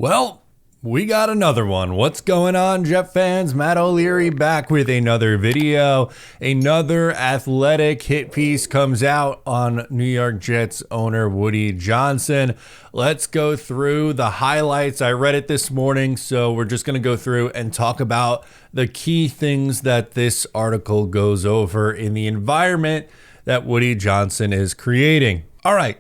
Well, we got another one. What's going on, Jet fans? Matt O'Leary back with another video. Another athletic hit piece comes out on New York Jets owner Woody Johnson. Let's go through the highlights. I read it this morning, so we're just going to go through and talk about the key things that this article goes over in the environment that Woody Johnson is creating. All right.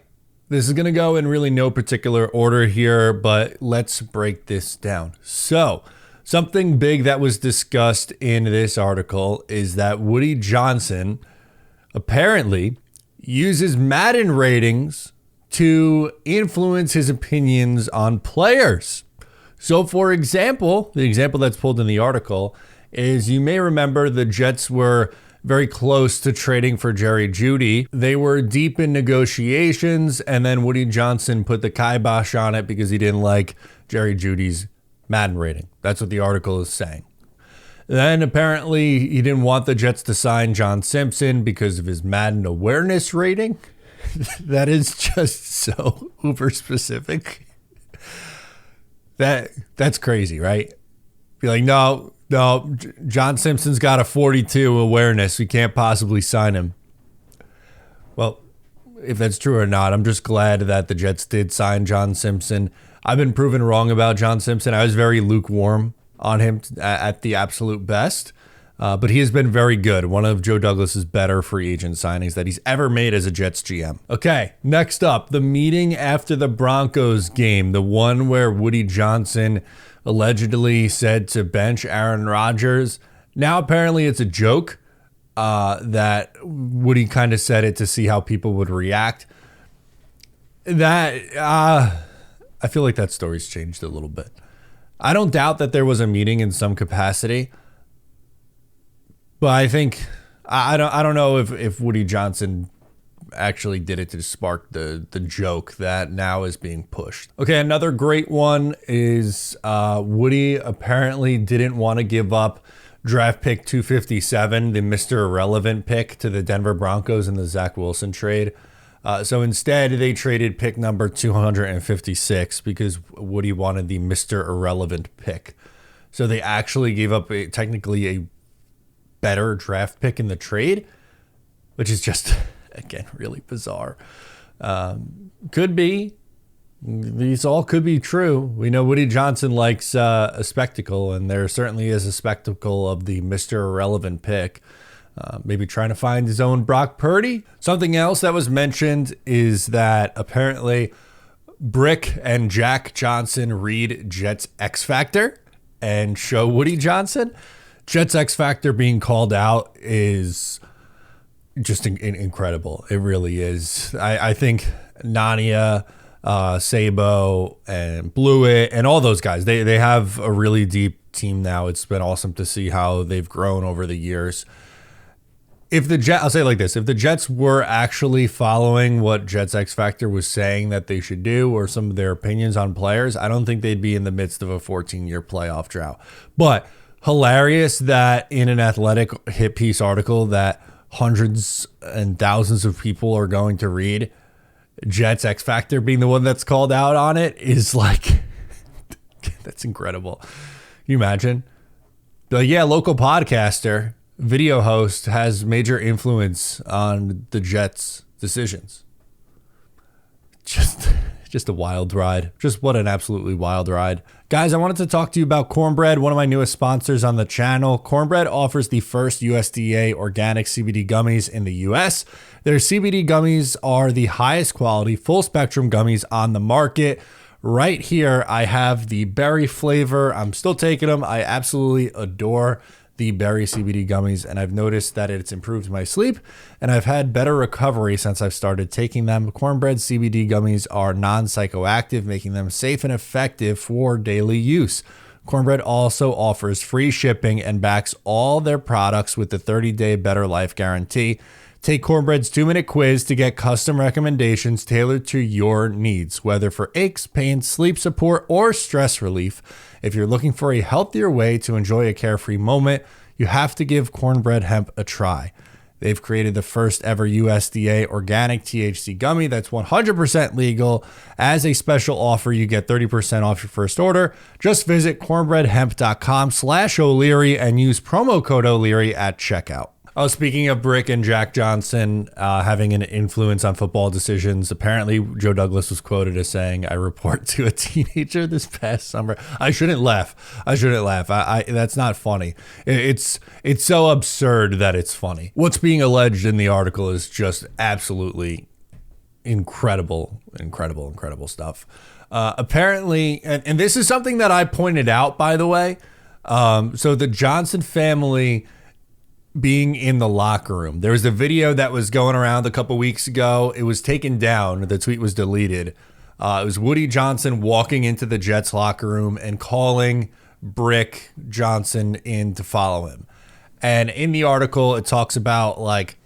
This is going to go in really no particular order here, but let's break this down. So, something big that was discussed in this article is that Woody Johnson apparently uses Madden ratings to influence his opinions on players. So, for example, the example that's pulled in the article is you may remember the Jets were very close to trading for Jerry Jeudy. They were deep in negotiations, and then Woody Johnson put the kibosh on it because he didn't like Jerry Jeudy's Madden rating. That's what the article is saying. Then apparently he didn't want the Jets to sign John Simpson because of his Madden awareness rating. That is just so uber specific. That's crazy, right? Be like, no, John Simpson's got a 42 awareness. We can't possibly sign him. Well, if that's true or not, I'm just glad that the Jets did sign John Simpson. I've been proven wrong about John Simpson. I was very lukewarm on him at the absolute best. But he has been very good. One of Joe Douglas's better free agent signings that he's ever made as a Jets GM. Okay, next up, the meeting after the Broncos game, the one where Woody Johnson allegedly said to bench Aaron Rodgers. Now apparently it's a joke that Woody kind of said it to see how people would react. That I feel like that story's changed a little bit. I don't doubt that there was a meeting in some capacity, but I think I don't know if Woody Johnson actually did it to spark the joke that now is being pushed. Okay, another great one is Woody apparently didn't want to give up draft pick 257, the Mr. Irrelevant pick, to the Denver Broncos in the Zach Wilson trade. So instead, they traded pick number 256 because Woody wanted the Mr. Irrelevant pick. So they actually gave up technically a better draft pick in the trade, which is just, again, really bizarre. Could be. These all could be true. We know Woody Johnson likes a spectacle, and there certainly is a spectacle of the Mr. Irrelevant pick. Maybe trying to find his own Brock Purdy. Something else that was mentioned is that apparently Brick and Jack Johnson read Jets XFactor and show Woody Johnson. Jets XFactor being called out is just incredible. It really is. I think Nania, Sabo, and Blewett, and all those guys, they have a really deep team now. It's been awesome to see how they've grown over the years. I'll say it like this, if the Jets were actually following what Jets XFactor was saying that they should do, or some of their opinions on players, I don't think they'd be in the midst of a 14-year playoff drought. But hilarious that in an athletic hit piece article that hundreds and thousands of people are going to read, Jets XFactor being the one that's called out on it is like, that's incredible. Can you imagine? Like, yeah, local podcaster, video host has major influence on the Jets' decisions. Just a wild ride. Just what an absolutely wild ride. Guys, I wanted to talk to you about Cornbread, one of my newest sponsors on the channel. Cornbread offers the first USDA organic CBD gummies in the US. Their CBD gummies are the highest quality, full spectrum gummies on the market. Right here, I have the berry flavor. I'm still taking them. I absolutely adore the berry CBD gummies, and I've noticed that it's improved my sleep, and I've had better recovery since I've started taking them. Cornbread CBD gummies are non-psychoactive, making them safe and effective for daily use. Cornbread also offers free shipping and backs all their products with the 30-day Better Life guarantee. Take Cornbread's 2-minute quiz to get custom recommendations tailored to your needs, whether for aches, pains, sleep support, or stress relief. If you're looking for a healthier way to enjoy a carefree moment, you have to give Cornbread Hemp a try. They've created the first ever USDA organic THC gummy that's 100% legal. As a special offer, you get 30% off your first order. Just visit cornbreadhemp.com/O'Leary and use promo code O'Leary at checkout. Oh, speaking of Brick and Jack Johnson having an influence on football decisions, apparently Joe Douglas was quoted as saying, "I report to a teenager this past summer." I shouldn't laugh. I that's not funny. It's so absurd that it's funny. What's being alleged in the article is just absolutely incredible stuff. Apparently, and this is something that I pointed out, by the way. So the Johnson family being in the locker room. There was a video that was going around a couple weeks ago. It was taken down. The tweet was deleted. It was Woody Johnson walking into the Jets locker room and calling Brick Johnson in to follow him. And in the article, it talks about like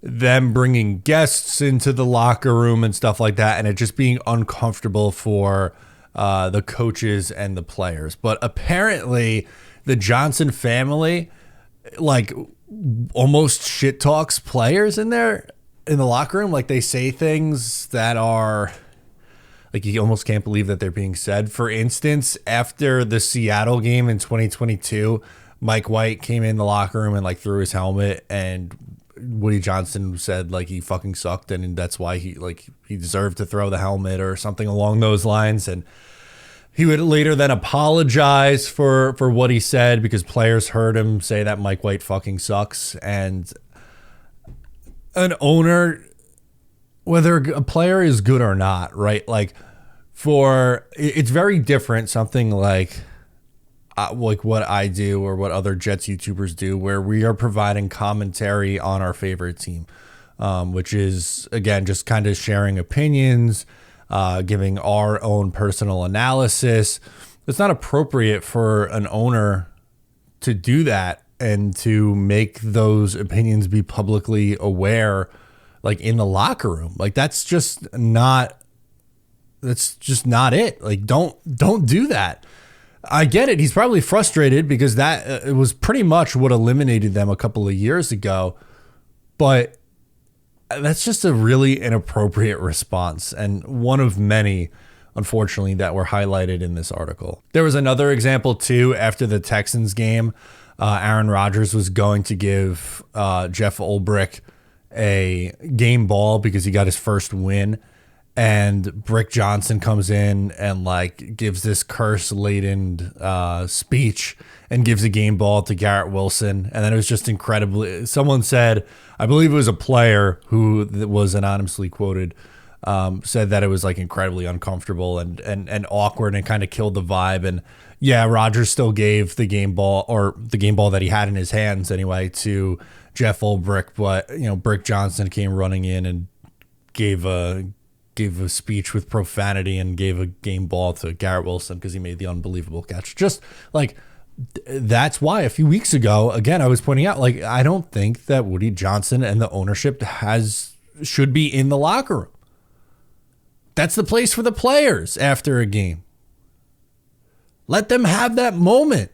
them bringing guests into the locker room and stuff like that, and it just being uncomfortable for the coaches and the players. But apparently the Johnson family like almost shit talks players in there in the locker room. Like they say things that are like you almost can't believe that they're being said. For instance, after the Seattle game in 2022, Mike White came in the locker room and like threw his helmet, and Woody Johnson said like he fucking sucked and that's why he deserved to throw the helmet or something along those lines. And he would later then apologize for what he said because players heard him say that Mike White fucking sucks. And an owner, whether a player is good or not, right? Like it's very different. Something like what I do or what other Jets YouTubers do, where we are providing commentary on our favorite team, which is, again, just kind of sharing opinions, giving our own personal analysis. It's not appropriate for an owner to do that and to make those opinions be publicly aware, like in the locker room. Like that's just not it. Like don't do that. I get it. He's probably frustrated because that it was pretty much what eliminated them a couple of years ago, but that's just a really inappropriate response, and one of many, unfortunately, that were highlighted in this article. There was another example, too, after the Texans game. Aaron Rodgers was going to give Jeff Ulbrich a game ball because he got his first win, and Brick Johnson comes in and like gives this curse-laden speech and gives a game ball to Garrett Wilson. And then it was just incredibly, someone said, I believe it was a player who was anonymously quoted, said that it was like incredibly uncomfortable and awkward and kind of killed the vibe. And yeah, Rodgers still gave the game ball, or the game ball that he had in his hands anyway, to Jeff Ulbrich. But, you know, Brick Johnson came running in and gave a speech with profanity and gave a game ball to Garrett Wilson because he made the unbelievable catch. Just like, that's why a few weeks ago, again, I was pointing out, like, I don't think that Woody Johnson and the ownership should be in the locker room. That's the place for the players after a game. Let them have that moment.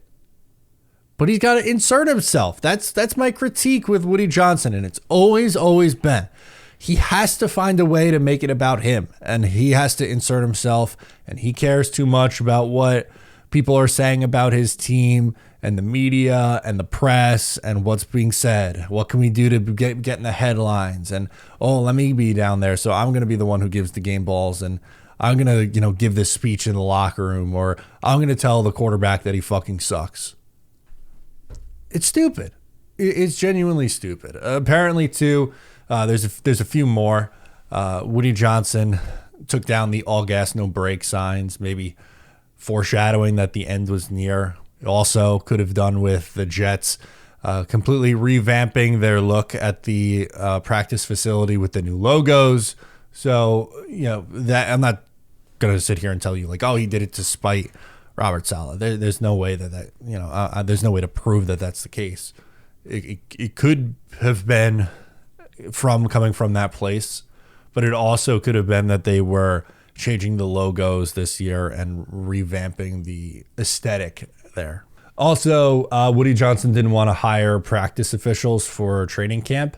But he's got to insert himself. That's my critique with Woody Johnson, and it's always been. He has to find a way to make it about him, and he has to insert himself, and he cares too much about what people are saying about his team and the media and the press and what's being said. What can we do to get in the headlines? And, oh, let me be down there, so I'm going to be the one who gives the game balls, and I'm going to, give this speech in the locker room, or I'm going to tell the quarterback that he fucking sucks. It's stupid. It's genuinely stupid. Apparently, too, there's a few more. Woody Johnson took down the all gas, no brake signs, maybe foreshadowing that the end was near. It also could have done with the Jets completely revamping their look at the practice facility with the new logos. So, that I'm not going to sit here and tell you like, oh, he did it to spite Robert Saleh. There's no way there's no way to prove that that's the case. It could have been coming from that place, but it also could have been that they were changing the logos this year and revamping the aesthetic there. Also, Woody Johnson didn't want to hire practice officials for training camp.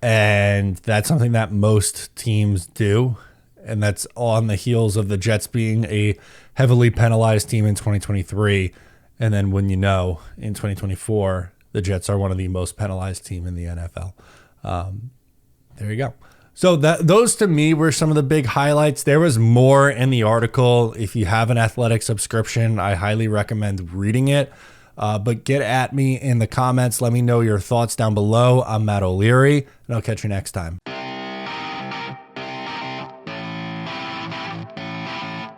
And that's something that most teams do. And that's on the heels of the Jets being a heavily penalized team in 2023. And then when you know, in 2024, the Jets are one of the most penalized team in the NFL. There you go. So those to me were some of the big highlights. There was more in the article. If you have an Athletic subscription, I highly recommend reading it. But get at me in the comments. Let me know your thoughts down below. I'm Matt O'Leary, and I'll catch you next time.